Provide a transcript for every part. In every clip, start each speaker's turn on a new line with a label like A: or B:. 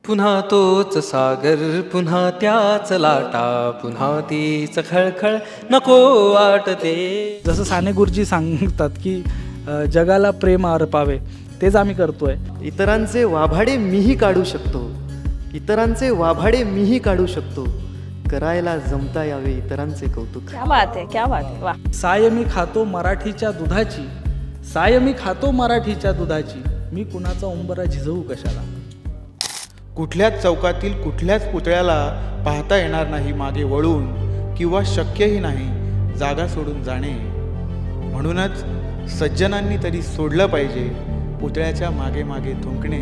A: पुन्हा तोच सागर, पुन्हा त्याच लाटा, पुन्हा तीच खळखळ नको वाटते.
B: जसं साने गुरुजी सांगतात की जगाला प्रेम अर्पावे, तेच आम्ही करतोय.
C: इतरांचे वाभाडे मीही काढू शकतो, इतरांचे वाभाडे मीही काढू शकतो, करायला जमता यावे इतरांचे कौतुक.
D: क्या बात है, क्या बात है, वाह.
B: साय मी खातो मराठीच्या दुधाची, साय मी खातो मराठीच्या दुधाची, मी कुणाचा उंबरा झिजवू कशाला.
E: कुठल्याच चौकातील कुठल्याच पुतळ्याला पाहता येणार नाही मागे वळून, किंवा शक्यही नाही जागा सोडून जाणे. म्हणूनच सज्जनांनी तरी सोडलं पाहिजे पुतळ्याच्या मागे मागे थुंकणे,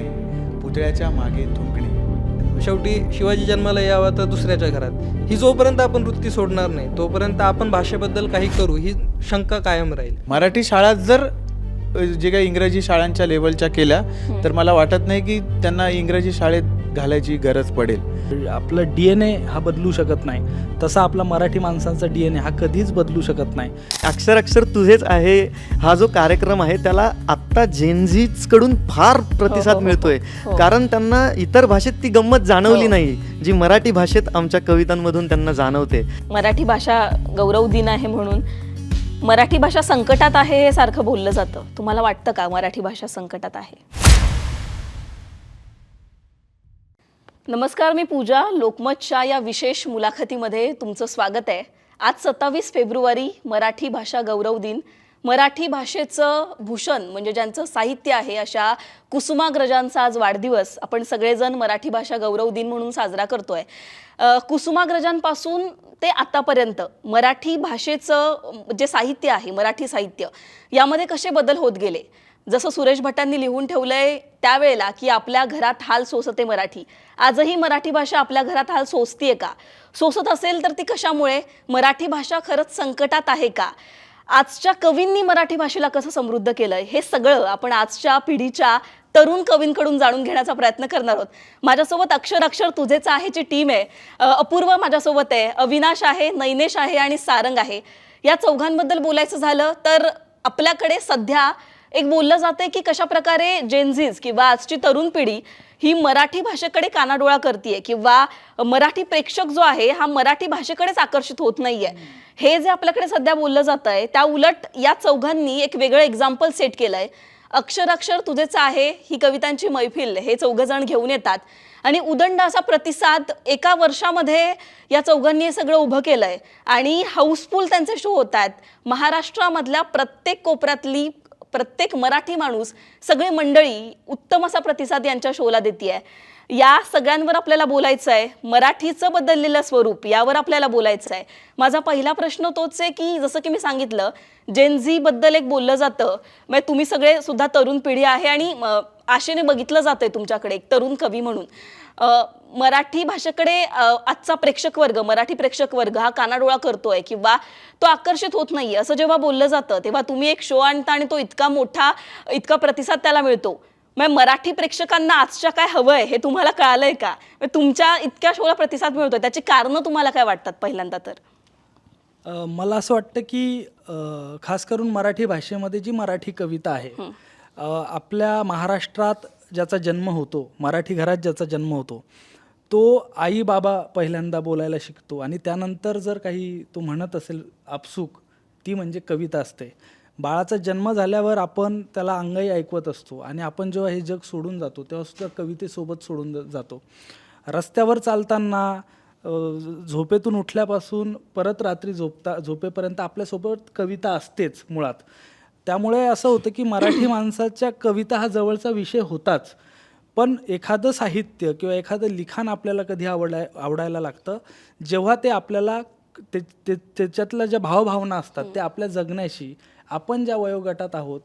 E: पुतळ्याच्या मागे थुंकणे.
A: शेवटी शिवाजी जन्माला यावा तर दुसऱ्याच्या घरात, ही जोपर्यंत आपण वृत्ती सोडणार नाही तोपर्यंत आपण भाषेबद्दल काही करू ही शंका कायम राहील.
E: मराठी शाळा जर जे काही इंग्रजी शाळांच्या लेवलच्या केल्या तर मला वाटत नाही की त्यांना इंग्रजी शाळेत घालायची गरज पडेल.
B: आपलं DNA हा बदलू शकत नाही, तसा आपला मराठी माणसांचा DNA हा कधीच बदलू शकत नाही.
C: अक्षर अक्षर तुझेच आहे हा जो कार्यक्रम आहे त्याला आत्ता जेनझीज कडून फार प्रतिसाद
D: हो.
C: मिळतोय,
D: हो.
C: कारण त्यांना इतर भाषेत ती गंमत जाणवली
D: हो.
C: नाही जी मराठी भाषेत आमच्या कवितांमधून त्यांना जाणवते.
D: मराठी भाषा गौरव दिन आहे म्हणून मराठी भाषा संकटात आहे हे सारखं बोललं जातं. तुम्हाला वाटतं का मराठी भाषा संकटात आहे? नमस्कार, मी पूजा. लोकमतच्या या विशेष मुलाखतीमध्ये तुमचं स्वागत आहे. आज 27 फेब्रुवारी मराठी भाषा गौरव दिन. मराठी भाषेचं भूषण म्हणजे ज्यांचं साहित्य आहे अशा कुसुमाग्रजांचा आज वाढदिवस आपण सगळेजण मराठी भाषा गौरव दिन म्हणून साजरा करतोय. कुसुमाग्रजांपासून ते आतापर्यंत मराठी भाषेचं जे साहित्य आहे, मराठी साहित्य, यामध्ये कसे बदल होत गेले. जसं सुरेश भटांनी लिहून ठेवलंय त्यावेळेला की आपल्या घरात हाल सोसते मराठी, आजही मराठी भाषा आपल्या घरात हाल सोसतीये का? सोसत असेल तर ती कशामुळे? मराठी भाषा खरंच संकटात आहे का? आजच्या कवींनी मराठी भाषेला कसं समृद्ध केलंय हे सगळं आपण आजच्या पिढीच्या तरुण कवींकडून जाणून घेण्याचा प्रयत्न करणार आहोत. माझ्यासोबत अक्षर अक्षर तुझेच आहेची टीम आहे. अपूर्व माझ्यासोबत आहे, अविनाश आहे, नैनेश आहे आणि सारंग आहे. या चौघांबद्दल बोलायचं झालं तर आपल्याकडे सध्या एक बोललं जाते की कशा प्रकारे जेनझीज किंवा आजची तरुण पिढी ही मराठी भाषेकडे कानाडोळा करते किंवा मराठी प्रेक्षक जो आहे हा मराठी भाषेकडेच आकर्षित होत नाहीये. हे जे आपल्याकडे सध्या बोललं जात आहे त्या उलट या चौघांनी एक वेगळं एक्झाम्पल सेट केलंय. अक्षर अक्षर तुझेच आहे ही कवितांची मैफिल हे चौघजण घेऊन येतात आणि उदंड असा प्रतिसाद एका वर्षामध्ये या चौघांनी हे सगळं उभं केलंय आणि हाऊसफुल त्यांचे शो होत आहेत. महाराष्ट्रामधल्या प्रत्येक कोपऱ्यातली प्रत्येक मराठी माणूस, सगळी मंडळी उत्तम असा प्रतिसाद यांच्या शोला देतीये. या सगळ्यांवर आपल्याला बोलायचं आहे. मराठीचं बदललेलं स्वरूप यावर आपल्याला बोलायचं आहे. माझा पहिला प्रश्न तोच आहे की जसं की मी सांगितलं जेनझी बद्दल एक बोललं जातं, म्हणजे तुम्ही सगळे सुद्धा तरुण पिढी आहे आणि आशेने बघितलं जातंय तुमच्याकडे एक तरुण कवी म्हणून. मराठी भाषेकडे आजचा प्रेक्षक वर्ग, मराठी प्रेक्षक वर्ग हा कानाडोळा करतोय किंवा तो आकर्षित होत नाहीये असं जेव्हा बोललं जातं तेव्हा तुम्ही एक शो आणता आणि तो इतका मोठा, इतका प्रतिसाद त्याला मिळतो. मग मराठी प्रेक्षकांना आजच्या काय हवंय हे तुम्हाला कळालंय का? तुमच्या इतक्या शोला प्रतिसाद मिळतोय त्याची कारणं तुम्हाला काय वाटतात? पहिल्यांदा तर
B: मला असं वाटतं की खास करून मराठी भाषेमध्ये जी मराठी कविता आहे, आपल्या महाराष्ट्रात ज्याचा जन्म होतो, मराठी घरात ज्याचा जन्म होतो, तो आई बाबा पहिल्यांदा बोलायला शिकतो आणि त्यानंतर जर काही तो म्हणत असेल आपसूक, ती म्हणजे कविता असते. बाळाचा जन्म झाल्यावर आपण त्याला अंगाई ऐकवत असतो आणि आपण जेव्हा हे जग सोडून जातो तेव्हा सुद्धा कवितेसोबत सोडून जातो. रस्त्यावर चालताना, झोपेतून उठल्यापासून परत रात्री झोपेपर्यंत आपल्यासोबत कविता असतेच मुळात. त्यामुळे असं होतं की मराठी माणसाच्या कविता हा जवळचा विषय होताच, पण एखादं साहित्य किंवा एखादं लिखाण आपल्याला कधी आवडायला लागतं जेव्हा ते आपल्याला त्याच्यातल्या ज्या भावभावना असतात त्या आपल्या जगण्याशी, आपण ज्या वयोगटात आहोत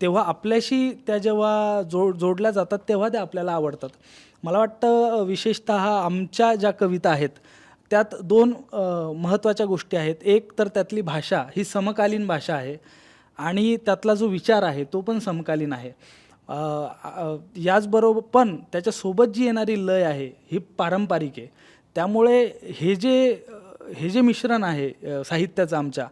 B: तेव्हा आपल्याशी त्या जेव्हा जोडल्या जातात तेव्हा त्या आपल्याला आवडतात. मला वाटतं विशेषतः आमच्या ज्या कविता आहेत त्यात दोन महत्त्वाच्या गोष्टी आहेत. एक तर त्यातली भाषा ही समकालीन भाषा आहे आणि त्यातला जो विचार आहे तो पण समकालीन आहे. याचबरोबर पण त्याच्यासोबत जी येणारी लय आहे ही पारंपरिक आहे. त्यामुळे हे जे मिश्रण आहे साहित्याचं आमच्या,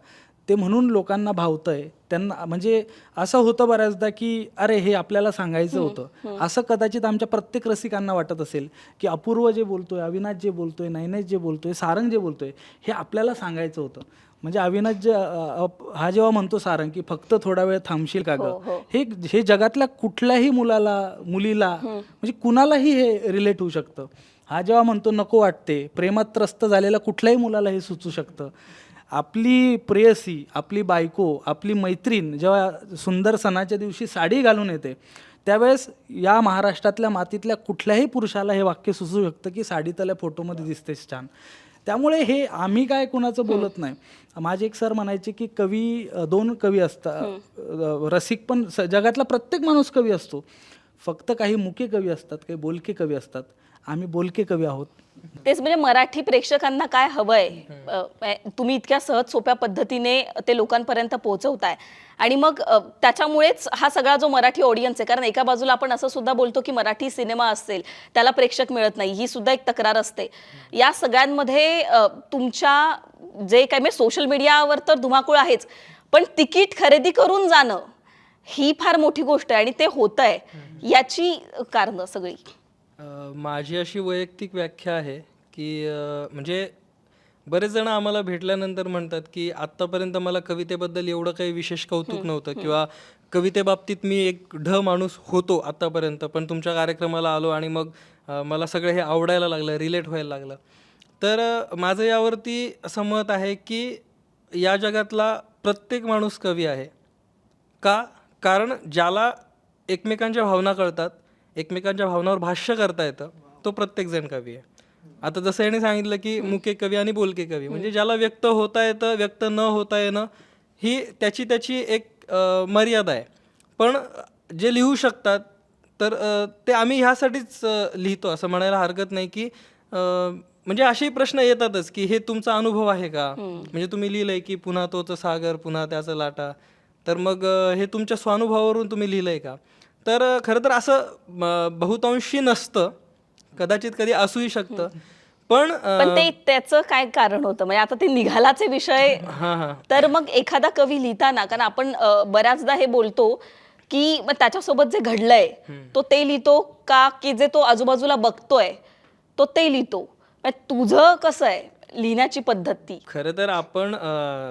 B: ते म्हणून लोकांना भावतंय. त्यांना म्हणजे असं होतं बऱ्याचदा की अरे हे आपल्याला सांगायचं होतं, असं कदाचित आमच्या प्रत्येक रसिकांना वाटत असेल की अपूर्व जे बोलतोय, अविनाश जे बोलतोय, नैनेश जे बोलतोय, सारंग जे बोलतोय, हे आपल्याला सांगायचं होतं. म्हणजे अविनाश जे हा जेव्हा म्हणतो सारंग की फक्त थोडा वेळ थांबशील का गं, हे हे जगातल्या कुठल्याही मुलीला म्हणजे कुणालाही हे रिलेट होऊ शकतं. हा जेव्हा म्हणतो नको वाटते, प्रेमात त्रस्त झालेल्या कुठल्याही मुलाला हे सुचू शकतं. आपली प्रेयसी, आपली बायको, आपली मैत्रीण जेव्हा सुंदर सणाच्या दिवशी साडी घालून येते, त्यावेळेस या महाराष्ट्रातल्या मातीतल्या कुठल्याही पुरुषाला हे वाक्य सुचू शकतं की साडी त्याला फोटोमध्ये दिसतेच छान. त्यामुळे हे आम्ही काय कुणाचं बोलत नाही. माझे एक सर म्हणायचे की कवी, दोन कवी असतात, रसिक पण जगातला प्रत्येक माणूस कवी असतो. फक्त काही मुके कवी असतात, काही बोलके कवी असतात. आम्ही बोलके कवी आहोत.
D: तेच म्हणजे मराठी प्रेक्षकांना काय हवंय, तुम्ही इतक्या सहज सोप्या पद्धतीने ते लोकांपर्यंत पोहोचवताय. आणि मग त्याच्यामुळेच हा सगळा जो मराठी ऑडियन्स आहे, कारण एका बाजूला आपण असं सुद्धा बोलतो की मराठी सिनेमा असेल त्याला प्रेक्षक मिळत नाही, ही सुद्धा एक तक्रार असते. या सगळ्यांमध्ये तुमच्या जे काय म्हणजे सोशल मीडियावर तर धुमाकूळ आहेच, पण तिकीट खरेदी करून जाणं ही फार मोठी गोष्ट आहे आणि ते होतंय. याची कारणं सगळी
A: माझी अशी वैयक्तिक व्याख्या आहे की म्हणजे बरेच जण आम्हाला भेटल्यानंतर म्हणतात की आत्तापर्यंत मला कवितेबद्दल एवढं काही विशेष कौतुक नव्हतं किंवा कवितेबाबतीत मी एक माणूस होतो आत्तापर्यंत, पण तुमच्या कार्यक्रमाला आलो आणि मग मला सगळं हे आवडायला लागलं, रिलेट व्हायला लागलं. तर माझं यावरती असं मत आहे की या जगातला प्रत्येक माणूस कवी आहे. का? कारण ज्याला एकमेकांच्या भावना कळतात, एकमेकांच्या भावनावर भाष्य करता येतं, तो प्रत्येकजण कवी आहे. आता जसं याने सांगितलं की मुके कवी आणि बोलके कवी, म्हणजे ज्याला व्यक्त होता येतं, व्यक्त न होता येणं ही त्याची एक मर्यादा आहे. पण जे लिहू शकतात तर ते आम्ही ह्यासाठीच लिहितो असं म्हणायला हरकत नाही की म्हणजे असेही प्रश्न येतातच की हे तुमचा अनुभव आहे का, म्हणजे तुम्ही लिहिलंय की पुन्हा तोच सागर पुन्हा त्याचा लाटा, तर मग हे तुमच्या स्वानुभवावरून तुम्ही लिहिलंय का. तर खरं तर असं बहुतांशी नसतं, कदाचित कधी असूही शकतं. पण
D: ते त्याचं काय कारण होतं, म्हणजे आता ते निघालाचे विषय. तर मग एखादा कवी लिहिताना, कारण आपण बऱ्याचदा हे बोलतो की मग त्याच्यासोबत जे घडलंय तो ते लिहितो का, की जे तो आजूबाजूला बघतोय तो ते लिहितो. तुझं कसं आहे लिहिण्याची पद्धत ती?
A: खरं तर आपण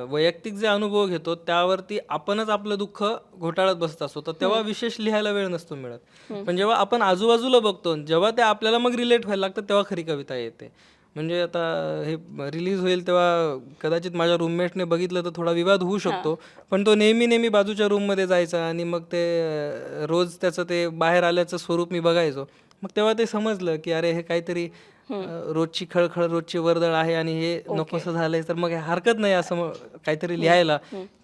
A: वैयक्तिक जे अनुभव घेतो त्यावरती आपणच आपलं दुःख घोटाळत बसत असतो, तर तेव्हा विशेष लिहायला वेळ नसतो मिळत. पण जेव्हा आपण आजूबाजूला बघतो, जेव्हा ते आपल्याला मग रिलेट व्हायला लागतं, तेव्हा खरी कविता येते. म्हणजे आता हे रिलीज होईल तेव्हा कदाचित माझ्या रूममेटने बघितलं तर थोडा विवाद होऊ शकतो, पण तो नेहमी बाजूच्या रूममध्ये जायचा आणि मग ते रोज त्याचं ते बाहेर आल्याचं स्वरूप मी बघायचो. मग तेव्हा ते समजलं की अरे हे काहीतरी रोजची खळखळ, रोजची वर्दळ आहे आणि हे नकोसं झालंय, तर मग हरकत नाही असं काहीतरी लिहायला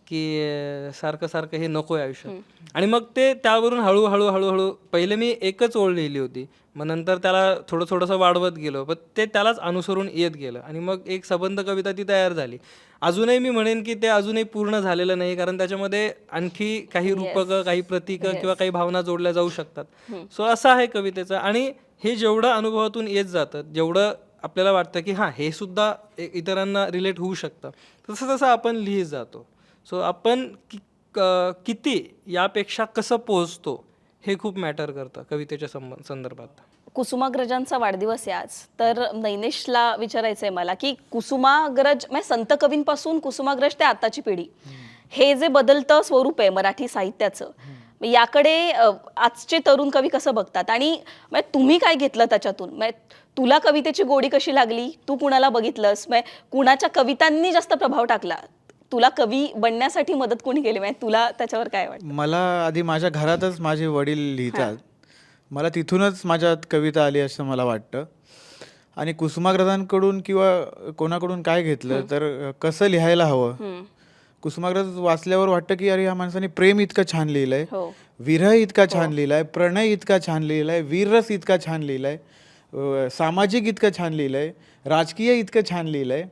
A: की सारखं हे नको आहे आयुष्यात. आणि मग ते त्यावरून हळूहळू पहिले मी एकच ओळ लिहिली होती, मग नंतर त्याला थोडंसं वाढवत गेलो, पण ते त्यालाच अनुसरून येत गेलं आणि मग एक सबंध कविता ती तयार झाली. अजूनही मी म्हणेन की ते अजूनही पूर्ण झालेलं नाही, कारण त्याच्यामध्ये आणखी काही रूपकं, काही प्रतीकं किंवा काही भावना जोडल्या जाऊ शकतात. सो असं आहे कवितेचं. आणि हे जेवढं अनुभवातून येत जातं, जेवढं आपल्याला वाटतं की हां हे सुद्धा इतरांना रिलेट होऊ शकतं, तसं आपण लिहित जातो. सो आपण किती यापेक्षा कसं पोहोचतो हे खूप मॅटर करतं कवितेच्या संदर्भात.
D: कुसुमाग्रजांचा वाढदिवस आहे आज, तर नैनेशला विचारायचं आहे मला की कुसुमाग्रज म्हणजे संत कवींपासून कुसुमाग्रज ते आताची पिढी, हे जे बदलतं स्वरूप आहे मराठी साहित्याचं, याकडे आजचे तरुण कवी कसं बघतात आणि तुम्ही काय घेतलं त्याच्यातून? तुला कवितेची गोडी कशी लागली, तू कुणाला बघितलंस, कुणाच्या कवितांनी जास्त प्रभाव टाकला, तुला कवी बनण्यासाठी मदत कोणी केली, तुला त्याच्यावर काय वाटतं?
E: मला आधी माझ्या घरातच माझे वडील लिहितात, मला तिथूनच माझ्यात कविता आली असं मला वाटतं. आणि कुसुमाग्रजांकडून किंवा कोणाकडून काय घेतलं तर कसं लिहायला हवं. कुसुमाग्रज वाचल्यावर वाटतं की अरे ह्या माणसाने प्रेम इतकं छान लिहिलंय, विरह इतका छान लिहिलाय, प्रणय इतका छान लिहिलाय, वीररस इतका छान लिहिलाय, सामाजिक इतकं छान लिहिलंय, राजकीय इतकं छान लिहिलंय.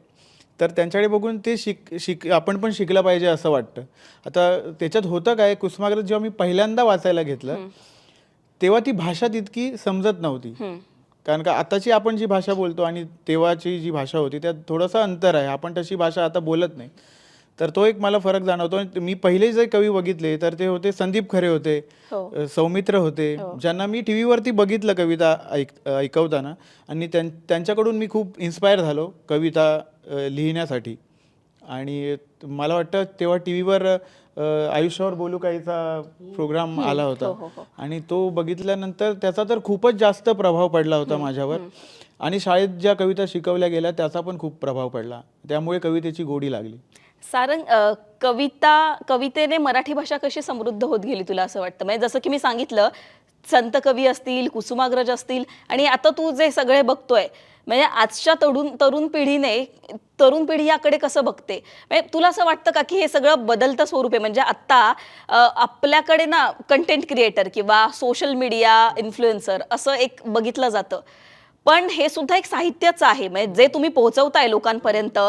E: तर त्यांच्याकडे बघून ते आपण पण शिकलं पाहिजे असं वाटतं. आता त्याच्यात होतं काय, कुसुमाग्रज जेव्हा मी पहिल्यांदा वाचायला घेतलं तेव्हा ती भाषा तितकी समजत नव्हती, कारण का आताची आपण जी भाषा बोलतो आणि तेव्हाची जी भाषा होती त्यात थोडंसं अंतर आहे. आपण तशी भाषा आता बोलत नाही. तर तो एक मला फरक जाणवतो. आणि मी पहिले जे कवी बघितले तर ते होते संदीप खरे होते, सौमित्र होते, ज्यांना मी टी व्हीवरती बघितलं कविता ऐकवताना, आणि त्यांच्याकडून मी खूप इन्स्पायर झालो कविता लिहिण्यासाठी. आणि मला वाटतं तेव्हा टी व्हीवर आयुष्यावर बोलू काहीचा प्रोग्राम आला होता, आणि तो बघितल्यानंतर त्याचा तर खूपच जास्त प्रभाव पडला होता माझ्यावर. आणि शाळेत ज्या कविता शिकवल्या गेल्या त्याचा पण खूप प्रभाव पडला, त्यामुळे कवितेची गोडी लागली.
D: सारंग, कवितेने मराठी भाषा कशी समृद्ध होत गेली तुला असं वाटतं? म्हणजे जसं की मी सांगितलं, संत कवी असतील, कुसुमाग्रज असतील, आणि आता तू जे सगळे बघतोय, म्हणजे आजच्या तरुण पिढी याकडे कसं बघते? म्हणजे तुला असं वाटतं का की हे सगळं बदलतं स्वरूप आहे? म्हणजे आत्ता आपल्याकडे ना कंटेंट क्रिएटर किंवा सोशल मीडिया इन्फ्लुएन्सर असं एक बघितलं जातं, पण हे सुद्धा एक साहित्यच आहे. म्हणजे जे तुम्ही पोहोचवताय लोकांपर्यंत,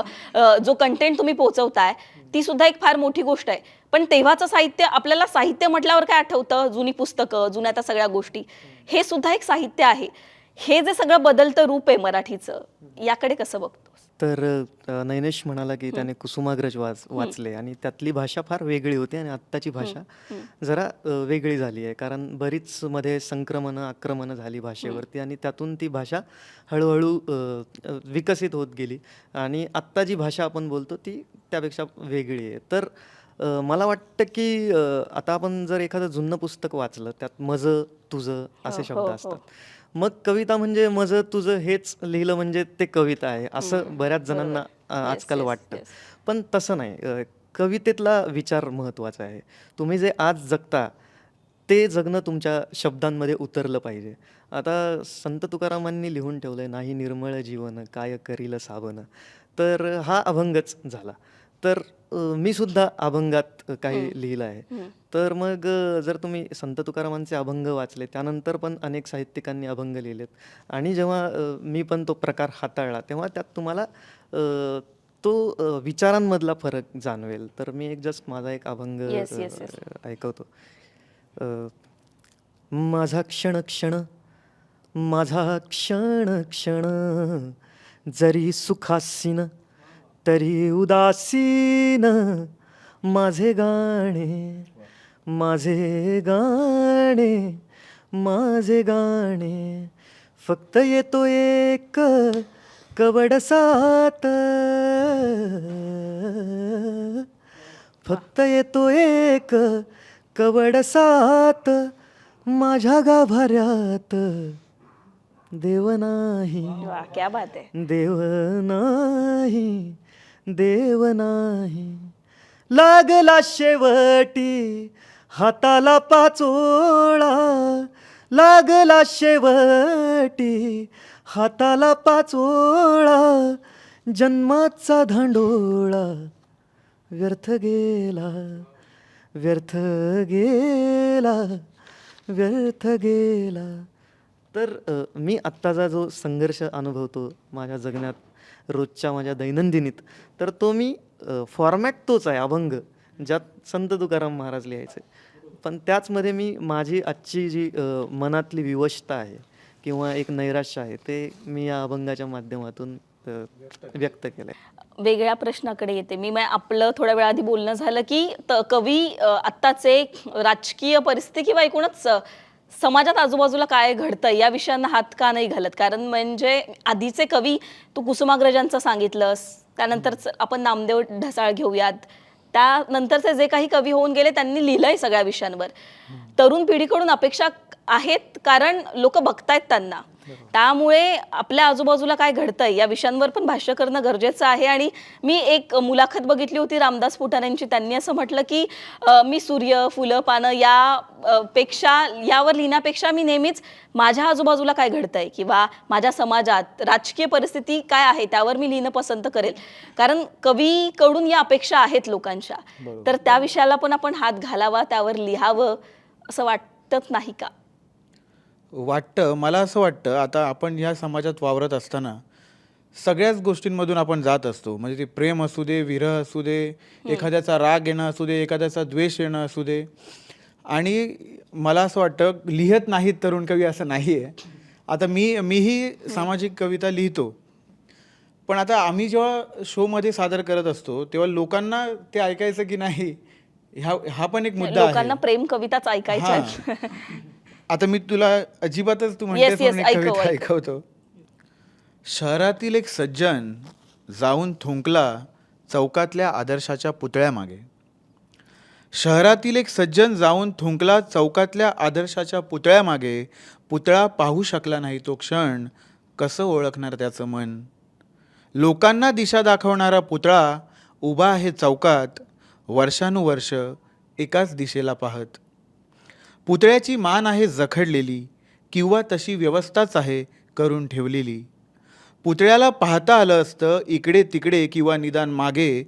D: जो कंटेंट तुम्ही पोहोचवताय, ती सुद्धा एक फार मोठी गोष्ट आहे. पण तेव्हाचं साहित्य, आपल्याला साहित्य म्हटल्यावर काय आठवतं? जुनी पुस्तकं, जुन्या त्या सगळ्या गोष्टी. हे सुद्धा एक साहित्य आहे. हे जे सगळं बदलतं रूप आहे मराठीचं, याकडे कसं बघतोस?
C: तर नैनेश म्हणाला की त्याने कुसुमाग्रज वाचले आणि त्यातली भाषा फार वेगळी होती आणि आत्ताची भाषा जरा वेगळी झाली आहे. कारण बरीच मध्ये आक्रमणं झाली भाषेवरती आणि त्यातून ती भाषा हळूहळू विकसित होत गेली आणि आत्ता जी भाषा आपण बोलतो ती त्यापेक्षा वेगळी आहे. तर मला वाटतं की आता आपण जर एखादं जुनं पुस्तक वाचलं, त्यात माझं तुझं असे शब्द असतात. मग कविता म्हणजे माझं तुझं हेच लिहिलं म्हणजे ते कविता आहे असं बऱ्याच जणांना आजकाल वाटतं. पण तसं नाही. कवितेतला विचार महत्त्वाचा आहे. तुम्ही जे आज जगता ते जगणं तुमच्या शब्दांमध्ये उतरलं पाहिजे. आता संत तुकारामांनी लिहून ठेवलंय, नाही निर्मळ जीवन काय करील सावन. तर हा अभंगच झाला. तर मी सुद्धा अभंगात काही लिहिलं आहे. तर मग जर तुम्ही संत तुकारामांचे अभंग वाचले, त्यानंतर पण अनेक साहित्यिकांनी अभंग लिहिलेत आणि जेव्हा मी पण तो प्रकार हाताळला, तेव्हा त्यात तुम्हाला तो विचारांमधला फरक जाणवेल. तर मी जस्ट माझा एक अभंग ऐकवतो. माझा क्षण क्षण माझा क्षण क्षण जरी सुखासीन तरी उदासीन, माझे गाणे माझे गाणे माझे गाणे फक्त येतो एक कवडसात, फक्त येतो एक कवडसात, माझ्या गाभाऱ्यात देव नाही,
D: वाह, क्या बात आहे.
C: देव नाही, देव नाही. लागला शेवटी हाताला पाचोळा, लागला शेवटी हाताला पाचोळा, जन्माचा धांडोळा व्यर्थ गेला, व्यर्थ गेला, व्यर्थ गेला. तर मी आत्ताचा जो संघर्ष अनुभवतो माझ्या जगण्यात, रोजच्या माझ्या दैनंदिनीत, तर तो मी फॉर्मॅट तोच आहे अभंग, ज्यात संत तुकाराम महाराज लिहायचे. पण त्याचमध्ये मी माझी आजची जी मनातली विवशता आहे किंवा एक नैराश्य आहे, ते मी या अभंगाच्या माध्यमातून व्यक्त केलं आहे.
D: वेगळ्या प्रश्नाकडे येते मी. आपलं थोड्या वेळा आधी बोलणं झालं की कवी आत्ताचे राजकीय परिस्थिती किंवा एकूणच समाजात आजूबाजूला काय घडतं या विषयांना हात का नाही घालत? कारण म्हणजे आधीचे कवी, तू कुसुमाग्रजांचं सांगितलंस, त्यानंतर आपण नामदेव ढसाळ घेऊयात, त्यानंतरचे जे काही कवी होऊन गेले त्यांनी लिहिलंय सगळ्या विषयांवर. तरुण पिढीकडून अपेक्षा आहेत कारण लोक बघतायत त्यांना, त्यामुळे आपल्या आजूबाजूला काय घडतंय या विषयांवर पण भाष्य करणं गरजेचं आहे. आणि मी एक मुलाखत बघितली होती रामदास फुटाण्यांची, त्यांनी असं म्हटलं की मी सूर्य, फुलं, पानं यावर लिहिण्यापेक्षा मी नेहमीच माझ्या आजूबाजूला काय घडतंय किंवा माझ्या समाजात राजकीय परिस्थिती काय आहे त्यावर मी लिहिणं पसंत करेल. कारण कवीकडून या अपेक्षा आहेत लोकांच्या, तर त्या विषयाला पण आपण हात घालावा, त्यावर लिहावं असं वाटत नाही का?
E: वाटतं, मला असं वाटतं. आता आपण ह्या समाजात वावरत असताना सगळ्याच गोष्टींमधून आपण जात असतो. म्हणजे ते प्रेम असू दे, विरह असू दे, एखाद्याचा राग येणं असू दे, एखाद्याचा द्वेष येणं असू दे. आणि मला असं वाटतं लिहत नाहीत तरुण कवी असं नाही आहे. आता मीही सामाजिक कविता लिहितो, पण आता आम्ही जेव्हा शोमध्ये सादर करत असतो तेव्हा लोकांना ते ऐकायचं की नाही, हा पण एक मुद्दा
D: लोकांना
E: आहे.
D: प्रेम कविताच ऐकायच्या आहेत.
E: हां. आता मी तुला अजिबातच तू
D: Yes,
E: म्हणतेस
D: yes,
E: म्हणून एक
D: ऐकव,
E: कविता
D: ऐकव.
E: ऐकवतो. शहरातील एक सज्जन जाऊन थुंकला चौकातल्या आदर्शाच्या पुतळ्यामागे. शहरातील एक सज्जन जाऊन थुंकला चौकातल्या आदर्शाच्या पुतळ्यामागे. पुतळा पाहू शकला नाही तो क्षण, कसं ओळखणार त्याचं मन. लोकांना दिशा दाखवणारा पुतळा उभा आहे चौकात, वर्षानुवर्ष एकाच दिशेला पाहत. पुतळ्याची मान आहे जखडलेली, किंवा तशी व्यवस्थाच आहे करून ठेवलेली. पुतळ्याला पाहता आलं असतं इकडे तिकडे किंवा निदान मागे,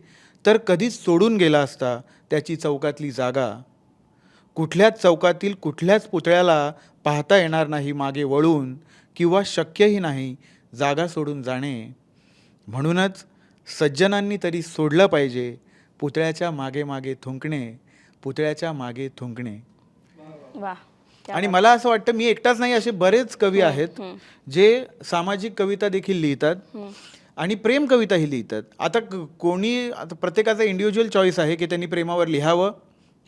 E: तर कधीच सोडून गेला असता त्याची चौकातली जागा. कुठल्याच चौकातील कुठल्याच पुतळ्याला पाहता येणार नाही मागे वळून, किंवा शक्यही नाही जागा सोडून जाणे. म्हणूनच सज्जनांनी तरी सोडलं पाहिजे पुतळ्याच्या मागे मागे थुंकणे, पुतळ्याच्या मागे थुंकणे.
D: वा.
E: आणि मला असं वाटतं मी एकटाच नाही, असे बरेच कवी आहेत जे सामाजिक कविता देखील लिहितात आणि प्रेम कविताही लिहितात. आता कोणी, आता प्रत्येकाचा इंडिव्हिज्युअल चॉईस आहे की त्यांनी प्रेमावर लिहावं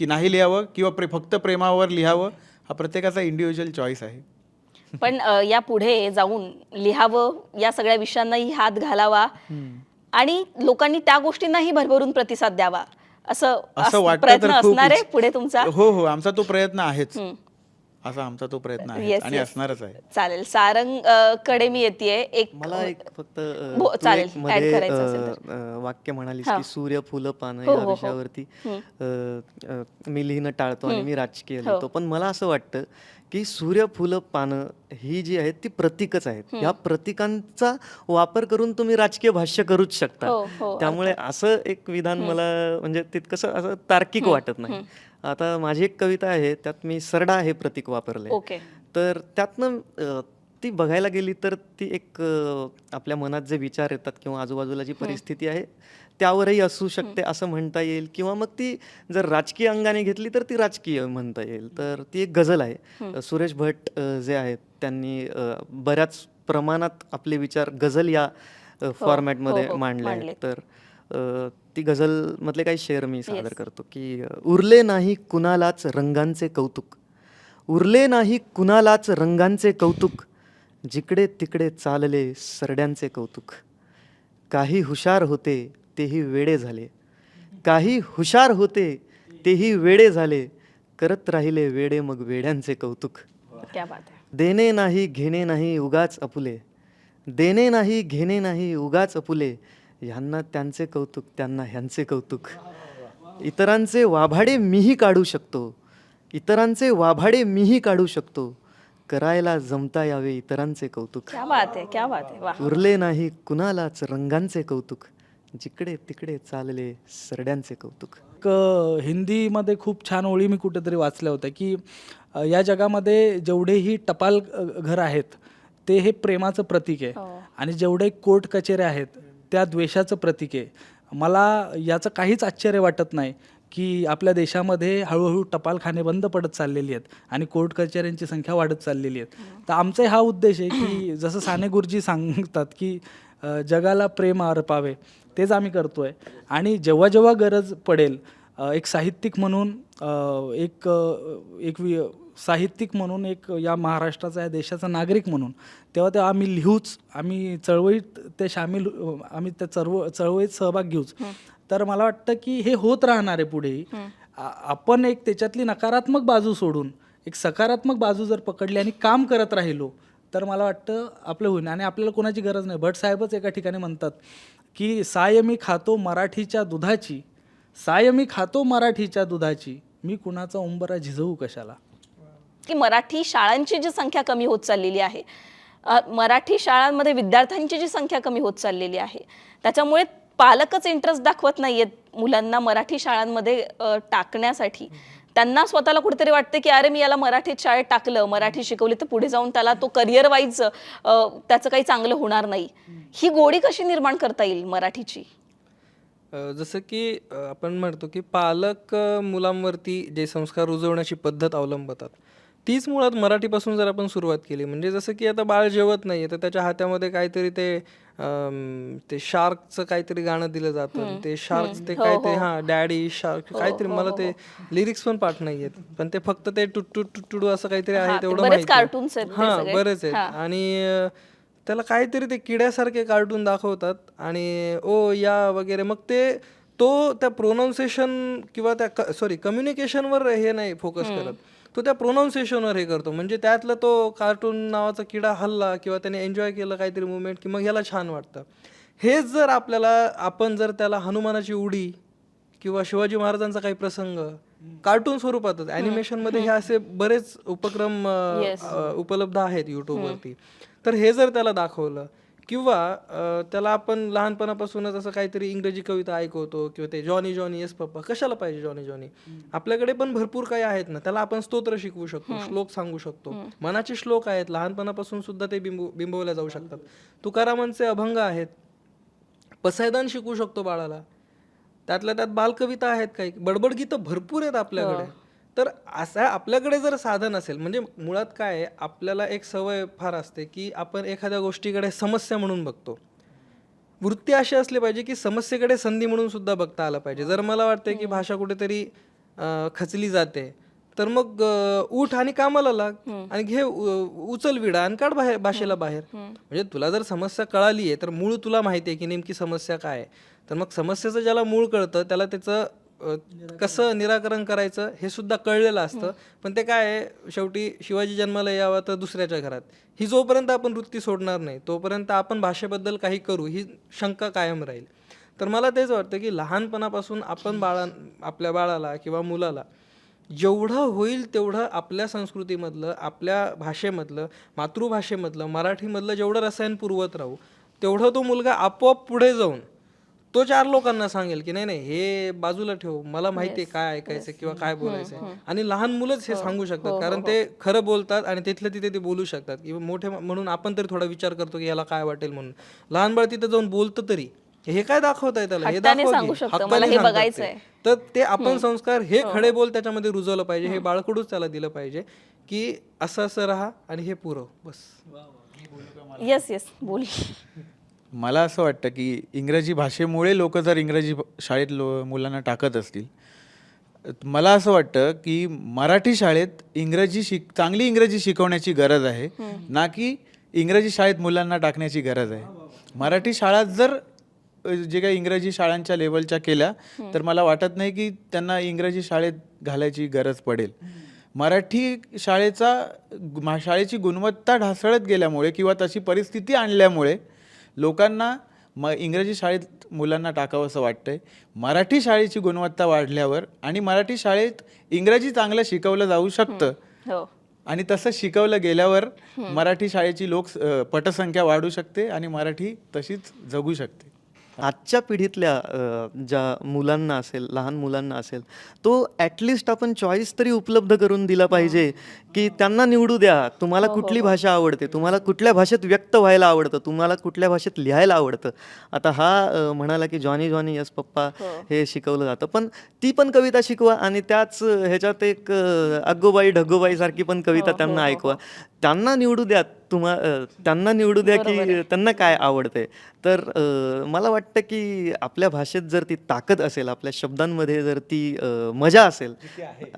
E: की नाही लिहावं, किंवा फक्त प्रेमावर लिहावं. हा प्रत्येकाचा इंडिव्हिज्युअल चॉईस आहे.
D: पण या पुढे जाऊन लिहावं, या सगळ्या विषयांनाही हात घालावा आणि लोकांनी त्या गोष्टींनाही भरभरून प्रतिसाद द्यावा, असं
E: वाटतं
D: प्रयत्न
E: तर खूप
D: असणार आहे पुढे तुमचा.
E: हो, आमचा तो प्रयत्न आहेच. असा आमचा तो प्रयत्न आहे
D: Yes,
E: आणि
D: yes.
E: असणारच आहे.
D: चालेल. सारंग कडे मी येते. एक
C: मला एक फक्त
D: हो,
C: तू
D: चालेल.
C: एक
D: add
C: मध्ये
D: करायचं असेल
C: वाक्य म्हणालीस
D: हा.
C: की सूर्य फुलं पानं
D: हो,
C: या
D: हो, हो.
C: विषयावरती मी लिहिणं टाळतो आणि मी राजकीय
D: हो.
C: लिहितो. पण मला असं वाटतं की सूर्य फुलं पानं ही जी आहेत ती प्रतीकच आहेत. या प्रतीकांचा वापर करून तुम्ही राजकीय भाष्य करूच शकता.
D: हो,
C: त्यामुळे असं एक विधान मला म्हणजे तितकंसं असं तार्किक वाटत नाही. आता माझी एक कविता आहे, त्यात मी सरडा हे प्रतीक वापरलंय.
D: ओके.
C: तर त्यातनं ती बघायला गेली तर ती एक आपल्या मनात जे विचार येतात किंवा आजूबाजूला जी परिस्थिती आहे त्यावरही असू शकते असं म्हणता येईल, किंवा मग ती जर राजकीय अंगाने घेतली तर ती राजकीय म्हणता येईल. तर ती एक गझल आहे. सुरेश भट जे आहेत त्यांनी बऱ्याच प्रमाणात आपले विचार गझल या फॉर्मॅटमध्ये मांडले आहेत. तर ती गझल मधले काही शेर मी सादर करतो की उरले नाही कुणालाच रंगांचे कौतुक, उरले नाही कुणालाच रंगांचे कौतुक, जिकडे तिकडे चालले सरड्यांचे कौतुक. काही हुशार होते तेही वेडे झाले, काही हुशार होते तेही वेडे झाले, करत राहिले वेडे मग वेड्यांचे कौतुक.
D: क्या बात आहे.
C: देणे नाही घेणे नाही उगाच अपुले, देणे नाही घेणे नाही उगाच अपुले, ह्यांना त्यांचे कौतुक त्यांना ह्यांचे कौतुक. इतरांचे वाभाडे मीही काढू शकतो, इतरांचे वाभाडे मीही काढू शकतो, करायला जमता यावे इतरांचे कौतुक.
D: क्या बात आहे, क्या बात आहे. वा.
C: उरले नाही कुणालाच रंगांचे कौतुक, जिकडे तिकडे चालले सरड्यांचे कौतुक.
B: हिंदीमध्ये खूप छान ओळी मी कुठेतरी वाचल्या होत्या की या जगामध्ये जेवढेही टपाल घर आहेत ते हे प्रेमाचं प्रतीक आहे, आणि जेवढे कोर्ट कचेऱ्या आहेत त्या द्वेषाचं प्रतीक आहे. मला याचं काहीच आश्चर्य वाटत नाही की आपल्या देशामध्ये हळूहळू टपालखाने बंद पडत चाललेली आहेत आणि कोर्ट कचेऱ्यांची संख्या वाढत चाललेली आहेत. तर आमचा हा उद्देश आहे की जसं साने गुरुजी सांगतात की जगाला प्रेम अर्पावे, तेच आम्ही करतो आहे. आणि जेव्हा जेव्हा गरज पडेल एक साहित्यिक म्हणून साहित्यिक म्हणून, एक या महाराष्ट्राचा, या देशाचा नागरिक म्हणून, तेव्हा तेव्हा आम्ही लिहूच, आम्ही चळवळीत ते आम्ही त्या चळवळीत सहभाग घेऊच. तर मला वाटतं की हे होत राहणार आहे पुढेही. आपण एक त्याच्यातली नकारात्मक बाजू सोडून एक सकारात्मक बाजू जर पकडली आणि काम करत राहिलो तर मला वाटतं आपलं होईल. आणि आपल्याला कोणाची गरज नाही. भट साहेबच एका ठिकाणी म्हणतात की साय मी खातो मराठीच्या दुधाची, साय मी खातो मराठीच्या दुधाची, मी कुणाचा उंबरा झिजवू कशाला.
D: की मराठी शाळांची जी संख्या कमी होत चाललेली आहे, मराठी शाळांमध्ये विद्यार्थ्यांची जी संख्या कमी होत चाललेली आहे, त्याच्यामुळे पालकच इंटरेस्ट दाखवत नाहीयेत मुलांना मराठी शाळांमध्ये टाकण्यासाठी. त्यांना स्वतःला कुठेतरी वाटतं की अरे मी याला मराठीत शाळेत टाकलं, मराठी शिकवली तर पुढे जाऊन त्याला तो करिअर वाईज त्याचं काही चांगलं होणार नाही. ही गोडी कशी निर्माण करता येईल मराठीची?
A: जसं की आपण म्हणतो की पालक मुलांवरती जे संस्कार रुजवण्याची पद्धत अवलंबतात तीच मुळात मराठीपासून जर आपण सुरुवात केली, म्हणजे जसं की आता बाळ जेवत नाही आहे तर त्याच्या हातामध्ये काहीतरी ते ते शार्कचं काहीतरी गाणं दिलं जातं, ते शार्क ते काहीतरी डॅडी शार्क काहीतरी, मला ते लिरिक्स पण पाठ नाहीयेत, पण ते फक्त ते टुटू टुटू असं काहीतरी आहे तेवढं
D: बरेच
A: माहिती आहे.
D: cartoons आहेत ते
A: हा
D: सगळे.
A: बरेच आहेत. आणि त्याला काहीतरी ते किड्यासारखे कार्टून दाखवतात आणि ओ या वगैरे, मग ते तो त्या प्रोनाऊन्सिएशन किंवा त्या कम्युनिकेशनवर हे नाही फोकस करत, तो त्या प्रोनाऊन्सिएशनवर हे करतो. म्हणजे त्यातला तो कार्टून नावाचा किडा हल्ला किंवा त्याने एन्जॉय केलं काहीतरी मुवमेंट की मग ह्याला छान वाटतं. हेच जर आपण जर त्याला हनुमानाची उडी किंवा शिवाजी महाराजांचा काही प्रसंग कार्टून स्वरूपातच, ॲनिमेशनमध्ये हे असे बरेच उपक्रम उपलब्ध आहेत यूट्यूबवरती, तर हे जर त्याला दाखवलं किंवा त्याला आपण लहानपणापासूनच असं काहीतरी इंग्रजी कविता ऐकवतो किंवा ते जॉनी जॉनी येस पप्पा, कशाला पाहिजे जॉनी जॉनी, आपल्याकडे पण भरपूर काही आहेत ना, त्याला आपण स्तोत्र शिकवू शकतो, श्लोक सांगू शकतो, मनाचे श्लोक आहेत लहानपणापासून सुद्धा ते बिंबवल्या जाऊ शकतात. तुकारामांचे अभंग आहेत, पसायदान शिकवू शकतो बाळाला, त्यातल्या त्यात बालकविता आहेत, काही बडबड गीतं भरपूर आहेत आपल्याकडे. तर असं आपल्याकडे जर साधन असेल, म्हणजे मुळात काय आहे, आपल्याला एक सवय फार असते की आपण एखाद्या गोष्टीकडे समस्या म्हणून बघतो. वृत्ती अशी असली पाहिजे की समस्येकडे संधी म्हणून सुद्धा बघता आलं पाहिजे. जर मला वाटतं की भाषा कुठेतरी खचली जाते, तर मग उठ आणि कामाला लाग आणि घे उचल विडा आणि काढ भाषेला बाहेर. म्हणजे तुला जर समस्या कळाली आहे तर मूळ तुला माहिती आहे की नेमकी समस्या काय आहे, तर मग समस्येचं ज्याला मूळ कळतं त्याला त्याचं कसं निराकरण करायचं हे सुद्धा कळलेलं असतं. पण ते काय आहे, शेवटी शिवाजी जन्माला यावा तर दुसऱ्याच्या घरात, ही जोपर्यंत आपण वृत्ती सोडणार नाही तोपर्यंत आपण भाषेबद्दल काही करू ही शंका कायम राहील. तर मला तेच वाटतं की लहानपणापासून आपण आपल्या बाळाला किंवा मुलाला जेवढं होईल तेवढं आपल्या संस्कृतीमधलं, आपल्या भाषेमधलं, मातृभाषेमधलं, मराठीमधलं जेवढं रसायन पुरवत राहू, तेवढं तो मुलगा आपोआप पुढे जाऊन तो 4 लोकांना सांगेल की नाही नाही हे बाजूला ठेव, मला माहिती आहे काय ऐकायचं किंवा काय बोलायचं. आणि लहान मुलंच हे सांगू शकतात, कारण ते खरं बोलतात आणि तिथल्या तिथे ते बोलू शकतात. किंवा मोठे म्हणून आपण तरी थोडा विचार करतो की याला काय वाटेल म्हणून, लहान बाळ तिथे जाऊन बोलतं तरी हे काय दाखवताय त्याला, हे
D: हक्काने
A: दाखव
D: सांगू
A: की,
D: शकतं,
A: हक्काने
D: मला हे
A: सांगतात
D: बघायचंय.
A: ते. तर ते आपण संस्कार हे खडे बोल त्याच्यामध्ये रुजवलं पाहिजे, हे बाळकडूच त्याला दिलं पाहिजे की असं असं राहा आणि हे पुरव बस.
D: येस बोल.
E: मला असं वाटतं की इंग्रजी भाषेमुळे लोक जर इंग्रजी शाळेत मुलांना टाकत असतील, मला असं वाटतं की मराठी शाळेत चांगली इंग्रजी शिकवण्याची गरज आहे, ना की इंग्रजी शाळेत मुलांना टाकण्याची गरज आहे. मराठी शाळा जर जे काही इंग्रजी शाळांच्या लेवलच्या केल्या तर मला वाटत नाही की त्यांना इंग्रजी शाळेत घालायची गरज पडेल. मराठी शाळेची गुणवत्ता ढासळत गेल्यामुळे किंवा तशी परिस्थिती आणल्यामुळे लोकांना इंग्रजी शाळेत मुलांना टाकावं असं वाटतंय. मराठी शाळेची गुणवत्ता वाढल्यावर आणि मराठी शाळेत इंग्रजी चांगलं शिकवलं जाऊ शकतं आणि तसं शिकवलं गेल्यावर मराठी शाळेची पटसंख्या वाढू शकते आणि मराठी तशीच जगू शकते.
C: आजच्या पिढीतल्या ज्या मुलांना असेल, लहान मुलांना असेल, तो ॲटलिस्ट आपण चॉईस तरी उपलब्ध करून दिला पाहिजे की त्यांना निवडू द्या, तुम्हाला कुठली भाषा आवडते, तुम्हाला कुठल्या भाषेत व्यक्त व्हायला आवडतं, तुम्हाला कुठल्या भाषेत लिहायला आवडतं. आता हा म्हणाला की जॉनी जॉनी यस पप्पा हे शिकवलं जातं, पण ती पण कविता शिकवा आणि त्याच ह्याच्यात एक अग्गोबाई ढग्गोबाई सारखी पण कविता त्यांना ऐकवा. त्यांना निवडू द्या, त्यांना निवडू द्या की त्यांना काय आवडतंय. तर मला वाटतं की आपल्या भाषेत जर ती ताकद असेल, आपल्या शब्दांमध्ये जर ती मजा असेल,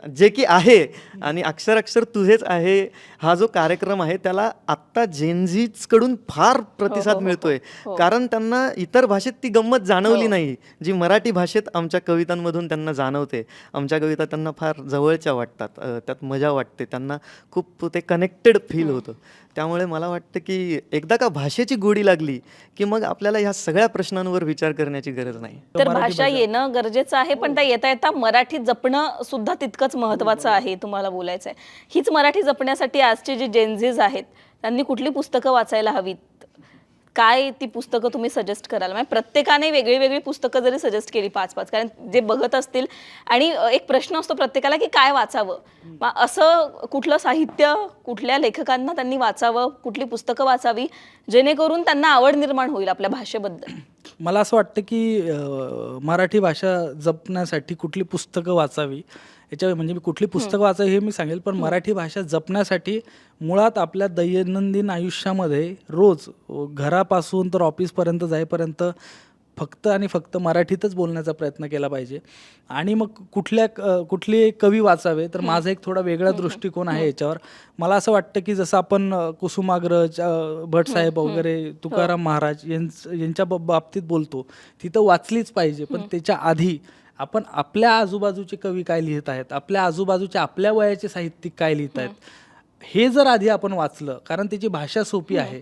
C: जे की आहे, आणि अक्षर तुझेच आहे हा जो कार्यक्रम आहे त्याला आत्ता जेनझीज कडून फार प्रतिसाद मिळतोय, कारण त्यांना इतर भाषेत ती गंमत जाणवली नाही जी मराठी भाषेत आमच्या कवितांमधून त्यांना जाणवते. आमच्या कविता त्यांना फार जवळच्या वाटतात, त्यात मजा वाटते, त्यांना खूप ते कनेक्टेड फील होतं. त्यामुळे मला वाटतं की एकदा का भाषेची गोडी लागली की मग आपल्याला ह्या सगळ्या प्रश्नांवर विचार करण्याची गरज नाही.
D: तर भाषा येणं गरजेचं आहे, पण त्या येता येता मराठी जपणं सुद्धा तितकंच महत्त्वाचं आहे. तुम्हाला बोलायचं आहे, हीच मराठी जपण्यासाठी आजचे जे जेनझीज आहेत त्यांनी कुठली पुस्तकं वाचायला हवीत, काय ती पुस्तकं तुम्ही सजेस्ट कराल? म्हणजे प्रत्येकाने वेगळी वेगळी पुस्तकं जरी सजेस्ट केली 5-5, कारण जे बघत असतील आणि एक प्रश्न असतो प्रत्येकाला की काय वाचावं, मग असं कुठलं साहित्य, कुठल्या लेखकांना त्यांनी वाचावं, कुठली पुस्तकं वाचावी जेणेकरून त्यांना आवड निर्माण होईल आपल्या भाषेबद्दल?
B: मला असं वाटतं की मराठी भाषा जपण्यासाठी कुठली पुस्तकं वाचावी याच्या म्हणजे मी कुठली पुस्तकं वाचावी हे मी सांगेल, पण मराठी भाषा जपण्यासाठी मुळात आपल्या दैनंदिन आयुष्यामध्ये रोज घरापासून तर ऑफिसपर्यंत जाईपर्यंत फक्त आणि फक्त मराठीतच बोलण्याचा प्रयत्न केला पाहिजे. आणि मग कुठले कवी वाचावे, तर माझा एक थोडा वेगळा दृष्टिकोन आहे याच्यावर. मला असं वाटतं की जसं आपण कुसुमाग्रज, भटसाहेब वगैरे, तुकाराम महाराज यांच्या बाबतीत बोलतो, तिथं वाचलीच पाहिजे. पण त्याच्या आधी आपण आपल्या आजूबाजूचे कवी काय लिहित आहेत, आपल्या आजूबाजूचे आपल्या वयाचे साहित्यिक काय लिहित आहेत, हे जर आधी आपण वाचलं, कारण त्याची भाषा सोपी आहे,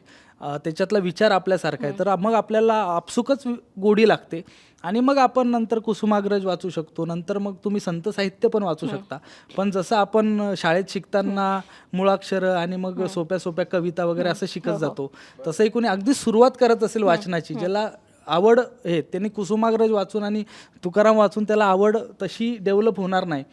B: त्याच्यातला विचार आपल्यासारखा आहे, तर मग आपल्याला आपसुकच गोडी लागते. आणि मग आपण नंतर कुसुमाग्रज वाचू शकतो, नंतर मग तुम्ही संत साहित्य पण वाचू शकता. पण जसं आपण शाळेत शिकताना मुळाक्षरं आणि मग सोप्या सोप्या कविता वगैरे असं शिकत जातो, तसंही कोणी अगदी सुरुवात करत असेल वाचनाची, ज्याला आवड आहे, त्यांनी कुसुमाग्रज वाचून आणि तुकाराम वाचून त्याला आवड तशी डेव्हलप होणार नाही.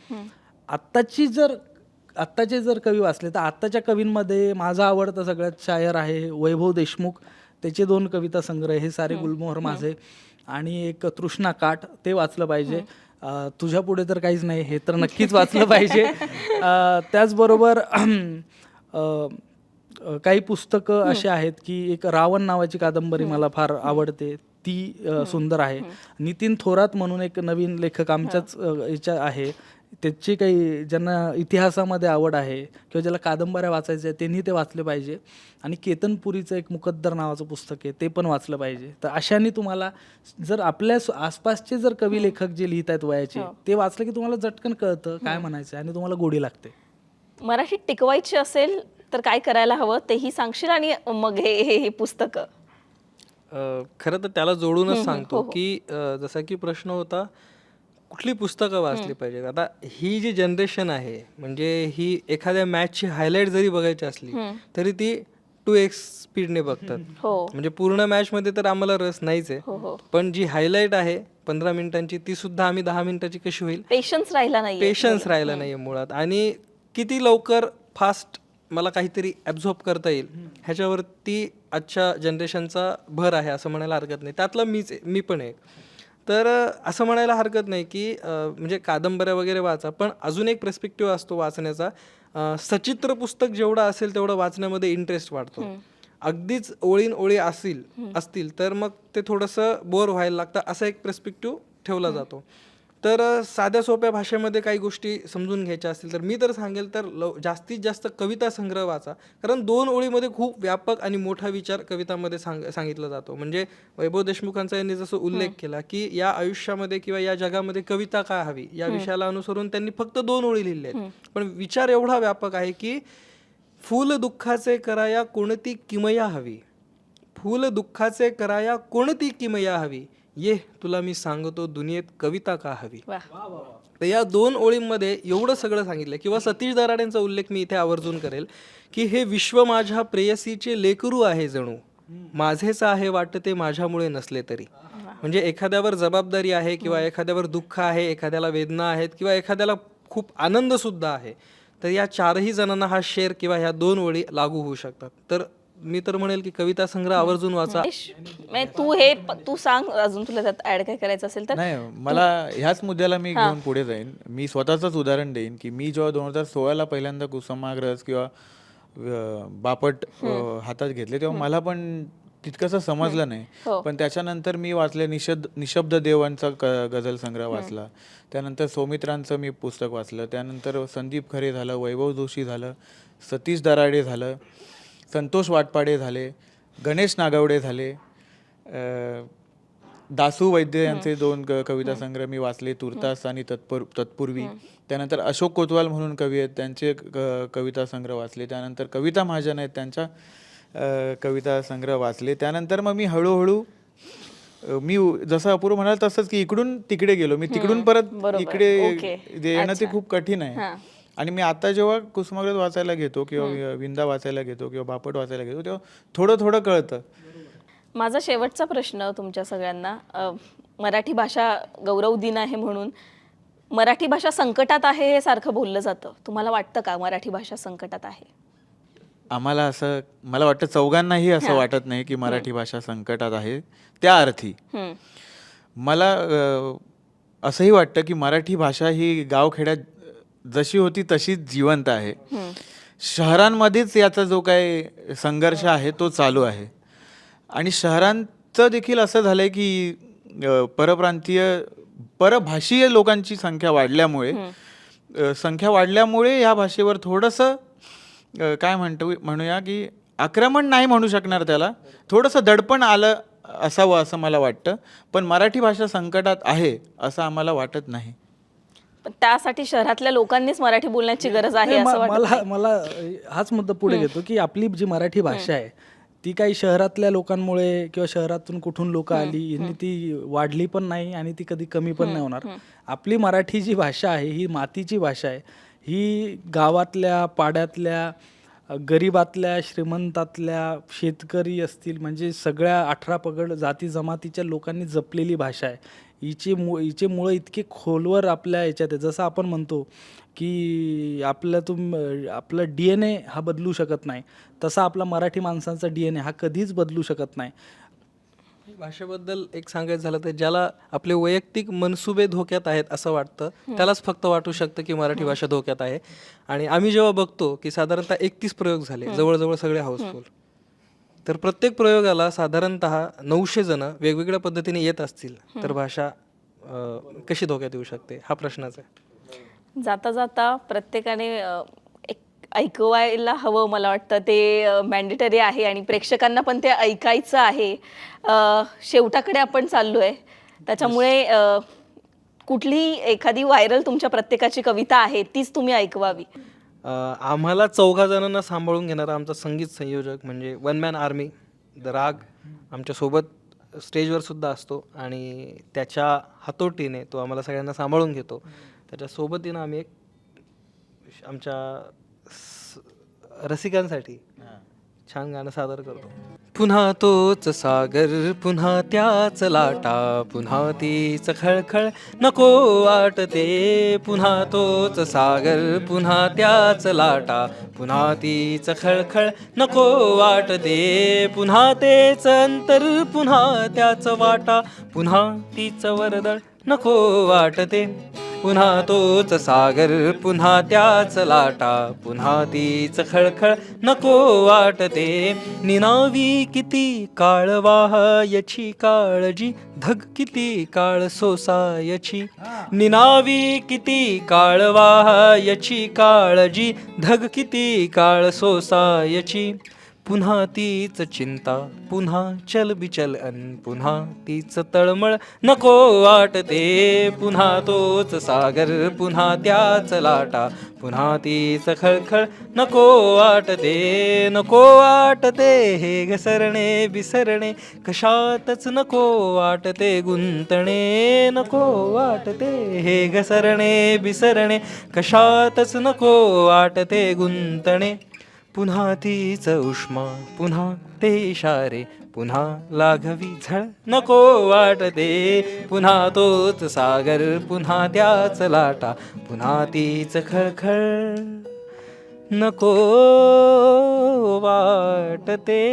B: आत्ताचे जर कवी वाचले, तर आत्ताच्या कवींमध्ये माझा आवडता सगळ्यात शायर आहे वैभव देशमुख. त्याचे 2 कविता संग्रह, हे सारे गुलमोहर माझे, आणि एक तृष्णा काठ, ते वाचलं पाहिजे. तुझ्या पुढे तर काहीच नाही, हे तर नक्कीच वाचलं पाहिजे. त्याचबरोबर काही पुस्तकं अशी आहेत की एक रावण नावाची कादंबरी मला फार आवडते, ती सुंदर आहे. नितीन थोरात म्हणून एक नवीन लेखक आमच्याच याच्या आहे, त्याची काही ज्यांना इतिहासामध्ये आवड आहे किंवा ज्याला कादंबऱ्या वाचायच्या आहेत त्यांनी ते वाचले पाहिजे. आणि केतन पुरीचं एक मुकद्दर नावाचं पुस्तक आहे, ते पण वाचलं पाहिजे. तर अशाने तुम्हाला जर आपल्या आसपासचे जर कवी लेखक जे लिहित आहेत वयाचे, ते वाचलं की तुम्हाला झटकन कळतं काय म्हणायचं आणि तुम्हाला गोडी लागते.
D: मराठी टिकवायची असेल तर काय करायला हवं तेही सांगशील, आणि मग हे पुस्तकं.
A: खरं तर त्याला जोडूनच सांगतो की जसा की प्रश्न होता कुठली पुस्तकं वाचली पाहिजेत. आता ही जी जनरेशन आहे, म्हणजे ही एखाद्या मॅचची हायलाईट जरी बघायची असली तरी ती 2x स्पीडने बघतात. म्हणजे पूर्ण मॅच मध्ये तर आम्हाला रस नाहीच आहे, पण जी हायलाईट आहे 15 मिनिटांची, ती सुद्धा आम्ही 10 मिनिटाची कशी होईल,
D: पेशन्स राहिला
A: नाहीये मुळात. आणि किती लवकर फास्ट मला काहीतरी ॲब्झॉर्ब करता येईल ह्याच्यावरती आजच्या जनरेशनचा भर आहे असं म्हणायला हरकत नाही. त्यातला मी पण एक. तर असं म्हणायला हरकत नाही की म्हणजे कादंबऱ्या वगैरे वाचा, पण अजून एक पर्स्पेक्टिव्ह असतो वाचण्याचा. सचित्र पुस्तक जेवढं असेल तेवढं वाचण्यामध्ये इंटरेस्ट वाढतो. अगदीच ओळी असतील तर मग ते थोडंसं बोर व्हायला लागतं, असा एक पर्स्पेक्टिव्ह ठेवला जातो. तर साध्या सोप्या भाषेमध्ये काही गोष्टी समजून घ्यायच्या असतील तर मी तर सांगेल तर जास्तीत जास्त कविता संग्रह वाचा, कारण 2 ओळीमध्ये खूप व्यापक आणि मोठा विचार कवितामध्ये सांगितला जातो. म्हणजे वैभव देशमुखांचा यांनी जसं उल्लेख केला की या आयुष्यामध्ये किंवा या जगामध्ये कविता काय हवी या विषयाला अनुसरून त्यांनी फक्त 2 ओळी लिहिल्या आहेत, पण विचार एवढा व्यापक आहे की फूल दुःखाचे कराया कोणती किमया हवी, फूल दुःखाचे कराया कोणती किमया हवी, ये तुला मी सांगतो दुनियेत कविता का हवी. तर या 2 ओळींमध्ये एवढं सगळं सांगितलं. किंवा सतीश दराडेंचा उल्लेख मी इथे आवर्जून करेल की हे विश्व माझ्या प्रेयसीचे लेकरू आहे जणू, माझेच आहे वाटते माझ्यामुळे नसले तरी. म्हणजे एखाद्यावर जबाबदारी आहे किंवा एखाद्यावर दुःख आहे, एखाद्याला वेदना आहेत किंवा एखाद्याला खूप आनंद सुद्धा आहे, तर या 4ही जणांना हा शेर किंवा ह्या 2 ओळी लागू होऊ शकतात. तर मी तर म्हणेल की कविता संग्रह आवर्जून वाचा.
D: तू सांग अजून, तुला त्यात ऍड काय करायचं असेल तर.
E: नाही, मला ह्याच मुद्द्याला मी घेऊन पुढे जाईन. मी स्वतःच उदाहरण देईन की मी जेव्हा 2016ला पहिल्यांदा कुसुमाग्रज किंवा बापट हातात घेतले, तेव्हा मला पण तितकंसं समजलं नाही. पण त्याच्यानंतर मी वाचले निशब्द देवांचा गझल संग्रह वाचला, त्यानंतर सौमित्रांचं मी पुस्तक वाचलं, त्यानंतर संदीप खरे झालं, वैभव जोशी झालं, सतीश दराडे झालं, संतोष वाटपाडे झाले, गणेश नागवडे झाले, दासू वैद्य यांचे 2 कविता संग्रह मी वाचले, तुर्तास आणि तत्पूर्वी. त्यानंतर अशोक कोतवाल म्हणून कवी आहेत, त्यांचे कविता संग्रह वाचले. त्यानंतर कविता महाजन आहेत, त्यांच्या कविता संग्रह वाचले. त्यानंतर मग मी हळूहळू मी जसं अपूर्व म्हणाल तसंच की इकडून तिकडे गेलो. मी तिकडून परत इकडे येणं ते खूप कठीण आहे. आणि मी आता जेव्हा कुसुमाग्रज वाचायला घेतो किंवा विंदा वाचायला घेतो किंवा बापट वाचायला घेतो, तेव्हा थोडं थोडं कळतं.
D: माझा शेवटचा प्रश्न तुमच्या सगळ्यांना, मराठी भाषा गौरव दिन आहे म्हणून मराठी भाषा संकटात आहे हे सारखं बोललं जातं, तुम्हाला वाटतं का मराठी भाषा संकटात आहे?
E: आम्हाला मला वाटतं चौघांनाही असं वाटत नाही की मराठी भाषा संकटात आहे. त्या अर्थी मला असंही वाटतं की मराठी भाषा ही गावखेड्यात जशी होती तशीच जिवंत आहे. शहरांमध्येच याचा जो काही संघर्ष आहे तो चालू आहे. आणि शहरांचं देखील असं झालं आहे की परप्रांतीय परभाषीय लोकांची संख्या वाढल्यामुळे ह्या भाषेवर थोडंसं काय म्हणूया की आक्रमण नाही म्हणू शकणार त्याला, थोडंसं दडपण आलं असावं असं मला वाटतं. पण मराठी भाषा संकटात आहे असं आम्हाला वाटत नाही.
D: पण त्यासाठी शहरातल्या लोकांनीच मराठी बोलण्याची गरज आहे असं वाटत
B: मला मला हाच मुद्दा पुढे घेतो की आपली जी मराठी भाषा आहे ती काही शहरातल्या लोकांमुळे किंवा शहरातून कुठून लोक आली यांनी ती वाढली पण नाही आणि ती कधी कमी पण नाही होणार. आपली मराठी जी भाषा आहे ही मातीची भाषा आहे. ही गावातल्या पाड्यातल्या गरिबातल्या श्रीमंतातल्या शेतकरी असतील म्हणजे सगळ्या 18 पगड जाती जमातीच्या लोकांनी जपलेली भाषा आहे. हिचे मुळं इतके खोलवर आपल्या याच्यात आहे. जसं आपण म्हणतो की आपलं DNA हा बदलू शकत नाही, तसा आपला मराठी माणसांचा DNA हा कधीच बदलू शकत नाही.
A: भाषेबद्दल एक सांगायचं झालं तर ज्याला आपले वैयक्तिक मनसुबे धोक्यात आहेत असं वाटतं त्यालाच फक्त वाटू शकतं की मराठी भाषा धोक्यात आहे. आणि आम्ही जेव्हा बघतो की साधारणतः 31 प्रयोग झाले जवळजवळ सगळे हाऊसफुल, तर प्रत्येक प्रयोगाला साधारणतः 900 जण वेगवेगळ्या पद्धतीने येत असतील तर भाषा कशी धोक्यात येऊ शकते हा प्रश्नच आहे.
D: जाता जाता प्रत्येकाने एक ऐकवायला हवं, मला वाटतं ते मॅन्डेटरी आहे आणि प्रेक्षकांना पण ते ऐकायचं आहे. शेवटाकडे आपण चाललो आहे, त्याच्यामुळे कुठलीही एखादी व्हायरल तुमच्या प्रत्येकाची कविता आहे तीच तुम्ही ऐकवावी.
A: आम्हाला 4 जणांना सांभाळून घेणारा आमचा संगीत संयोजक म्हणजे वन मॅन आर्मी द राग आमच्यासोबत स्टेजवर सुद्धा असतो आणि त्याच्या हातोटीने तो आम्हाला सगळ्यांना सांभाळून घेतो. त्याच्या सोबतीनं आम्ही एक आमच्या रसिकांसाठी छान गाणं सादर करतो. पुन्हा तोच सागर पुन्हा त्याच लाटा पुन्हा तीच खळखळ नको वाटते. पुन्हा तोच सागर पुन्हा त्याच लाटा पुन्हा तीच खळखळ नको वाटते. पुन्हा तेच अंतर पुन्हा त्याच वाटा पुन्हा तीच वर्दळ नको वाटते. पुन्हा तोच सागर पुन्हा त्याच लाटा पुन्हा तीच खळखळ नको वाटते. निनावी किती काळ वाहायची काळजी धग किती काळ सोसायची. निनावी किती काळ वाहायची काळजी धग किती काळ सोसायची. पुन्हा तीच चिंता पुन्हा चलबिचल अन पुन्हा तीच तळमळ नको वाटते. पुन्हा तोच सागर पुन्हा त्याच लाटा पुन्हा तीच खळखळ नको वाटते. नको वाटते हे घसरणे बिसरणे कशातच नको वाटते गुंतणे. नको वाटते हे घसरणे बिसरणे कशातच नको वाटते गुंतणे. पुन्हा तीच उष्मा पुन्हा ते इशारे पुन्हा लाघवी झळ नको वाटते. पुन्हा तोच सागर पुन्हा त्याच लाटा पुन्हा तीच खळखळ नको वाटते.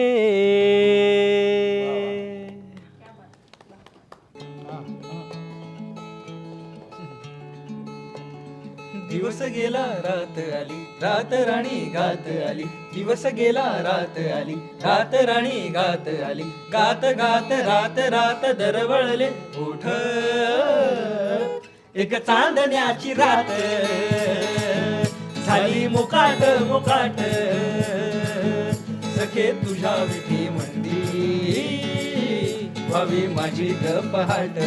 A: दिवस गेला रात आली रात राणी गात आली. दिवस गेला रात आली रात राणी गात आली. गात गात रात रात दरवळले ओठ एक चांदण्याची रात झाली मोकाट मोकाट. सखे तुझ्या विठी मंदी व्हावी माझी ग पहाट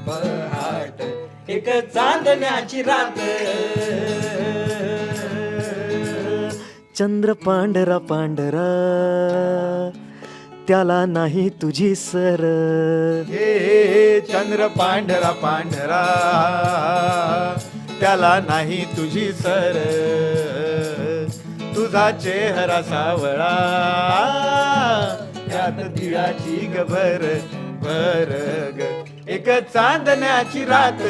A: पहाट. एक चांदण्याची रात
C: चंद्र पांढरा पांढरा त्याला नाही तुझी सर.
E: हे चंद्र पांढरा पांढरा त्याला नाही तुझी सर. तुझा चेहरा सावळा त्यात तिळाची गभर भर ग. एक चांदण्याची रात.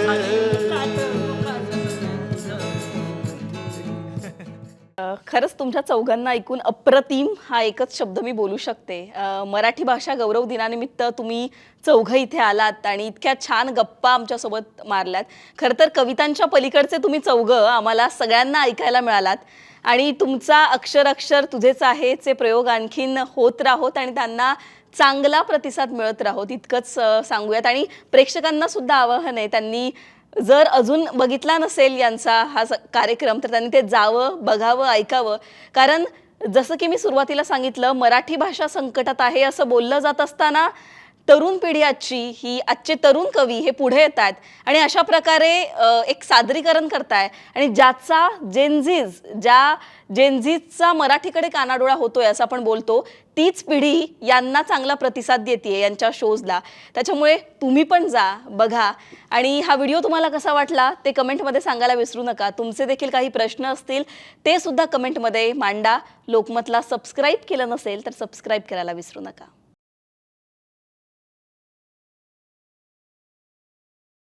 D: खरंच तुमच्या चौघांना ऐकून अप्रतिम हा एकच शब्द मी बोलू शकते. मराठी भाषा गौरव दिनानिमित्त तुम्ही चौघं इथे आलात आणि इतक्या छान गप्पा आमच्यासोबत मारल्यात. खरं तर कवितांच्या पलीकडचे तुम्ही चौघं आम्हाला सगळ्यांना ऐकायला मिळालात आणि तुमचा अक्षर अक्षर तुझेच आहे चे प्रयोग आणखीन होत राहोत आणि त्यांना चांगला प्रतिसाद मिळत राहोत इतकंच सांगूयात. आणि प्रेक्षकांना सुद्धा आवाहन आहे, त्यांनी जर अजून बघितला नसेल यांचा हा कार्यक्रम तर त्यांनी ते जावं, बघावं, ऐकावं. कारण जसं की मी सुरुवातीला सांगितलं, मराठी भाषा संकटात आहे असं बोललं जात असताना तरुण पिढी आजचे तरुण कवी हे पुढे येत आहेत आणि अशा प्रकारे एक सादरीकरण करताय आणि ज्याचा जेनझीचा मराठीकडे कानाडोळा होतोय असं आपण बोलतो, तीच पिढी यांना चांगला प्रतिसाद देते यांच्या शोजला. त्याच्यामुळे तुम्ही पण जा, बघा आणि हा व्हिडिओ तुम्हाला कसा वाटला ते कमेंटमध्ये सांगायला विसरू नका. तुमचे देखील काही प्रश्न असतील ते सुद्धा कमेंटमध्ये मांडा. लोकमतला सबस्क्राईब केलं नसेल तर सबस्क्राईब करायला विसरू नका.